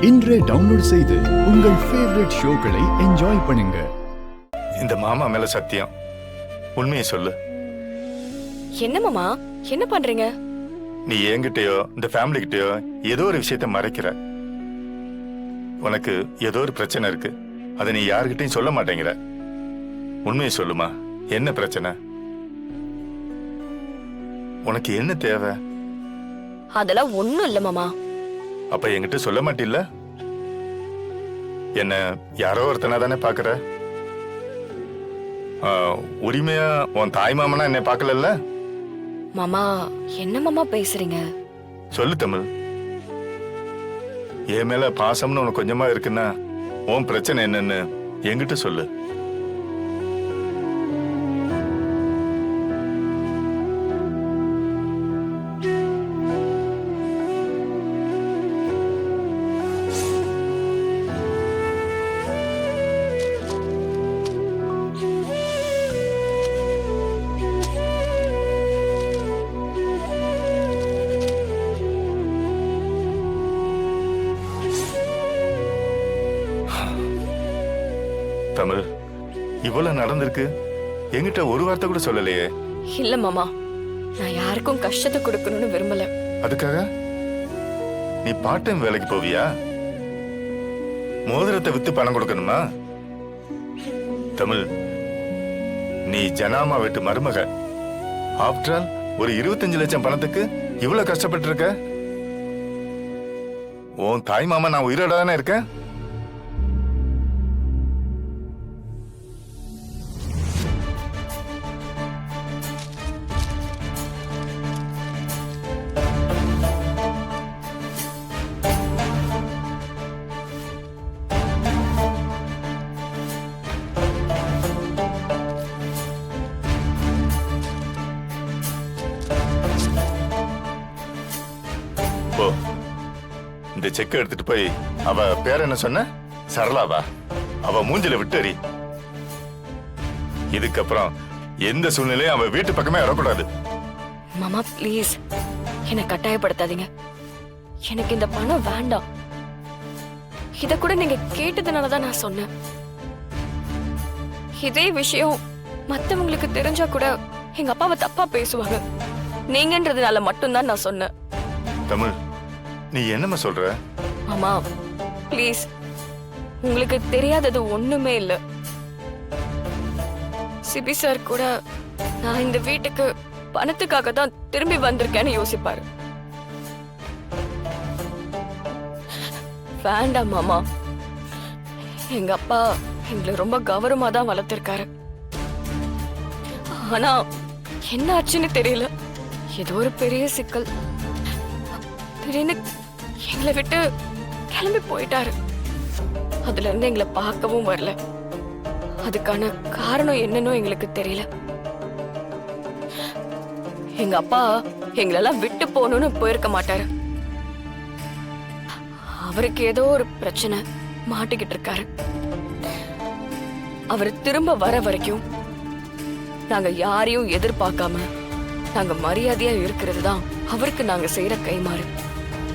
இன்றே டவுன்லோட் செய்து உங்கள் ஃபேவரட் ஷோக்களை என்ஜாய் பண்ணுங்க. இந்த மாமா மேல சத்தியம், உண்மையை சொல்லு. என்ன மாமா, என்ன பண்றீங்க? நீ என்கிட்டயோ இந்த ஃபேமிலி கிட்டயோ ஏதோ ஒரு விஷயத்த மறைக்கிற. உனக்கு ஏதோ ஒரு பிரச்சனை இருக்கு, அதை நீ யாருக்கிட்டையும் சொல்ல மாட்டேங்கிற. உண்மையை சொல்லுமா, என்ன பிரச்சனை? உனக்கு என்ன தேவை? அதெல்லாம் ஒண்ணும் இல்ல மாமா. அப்ப என்கிட்ட சொல்ல மாட்டில்ல? என்ன யாரோ ஒருத்தனா தானே பாக்குற? உரிமையா உன் தாய் மாமனா என்ன பாக்கல? மாமா, என்ன மாமா பேசுறீங்க? சொல்லு தமிழ். என் மேல பாசம்னு உனக்கு கொஞ்சமா இருக்குன்னா உன் பிரச்சனை என்னன்னு என்கிட்ட சொல்லு. தமிழ், இவ்வளவு நடந்திருக்கு, என்கிட்ட ஒரு வார்த்தை கூட சொல்லலையே. இல்ல மாமா, நான் யாருக்கும் கஷ்டத்தை கொடுக்கணும்னு விரும்பல. அதுக்காக நீ பார்ட் டைம் வேலைக்கு போவியா? மோதிரத்தை வித்து பணம் கொடுக்கணுமா? தமிழ், நீ ஜனாமா வீட்டு மருமக. ஆஃப்டர் ஆல் ஒரு 25 லட்சம் பணத்துக்கு இவ்வளவு கஷ்டப்பட்டு இருக்க. உன் தாய் மாமா நான் உயிரோட தானே இருக்கேன். இந்த செக் எடுத்துட்டு போய், அவ பேர் என்ன சொன்ன? சரளாவா? அவ மூஞ்சில விட்டறி. இதுக்கப்புறம் எந்த சூழ்நிலையும் அவ வீட்டு பக்கமே வரக்கூடாது. மாமா ப்ளீஸ், என்ன கட்டாயப்படுத்தாதீங்க. எனக்கு இந்த பணம் வேண்டாம். இத கூட நீங்க கேட்டதுனாலதான் நான் சொன்னேன். இதே விஷயம் மத்தவங்களுக்கு தெரிஞ்சா கூட எங்க அப்பாவை தப்பா பேசுவாங்க. நீங்கன்றதுனால மட்டும்தான் நான் சொன்னேன். தமிழ், நீ என்னமா சொல்ற? மாமா ப்ளீஸ், உங்களுக்கு தெரியாதது ஒண்ணுமே இல்ல. சிபி சார் கூட நான் இந்த வீட்டுக்கு பணத்துக்காக தான் திரும்பி வந்திருக்கேன்னு யோசிப்பாரு. வேண்டாம் மாமா, எங்க அப்பா எங்களை ரொம்ப கௌரவமா தான் வளர்த்திருக்காரு. ஆனா என்ன ஆச்சுன்னு தெரியல, ஏதோ ஒரு பெரிய சிக்கல். திடீர்னு எங்களை விட்டு கிளம்பி போயிட்டாரு. அதுல இருந்து எங்களை பார்க்கவும் வரல. அதுக்கான காரணம் என்னன்னு எங்களுக்கு தெரியல. எங்க அப்பா எங்களெல்லாம் விட்டு போகணும்னு போயிருக்க மாட்டாரு. அவருக்கு ஏதோ ஒரு பிரச்சனை, மாட்டிக்கிட்டு இருக்காரு. அவர் திரும்ப வர வரைக்கும் நாங்க யாரையும் எதிர்பார்க்காம நாங்க மரியாதையா இருக்கிறது தான் அவருக்கு நாங்க செய்யற கைமாறு.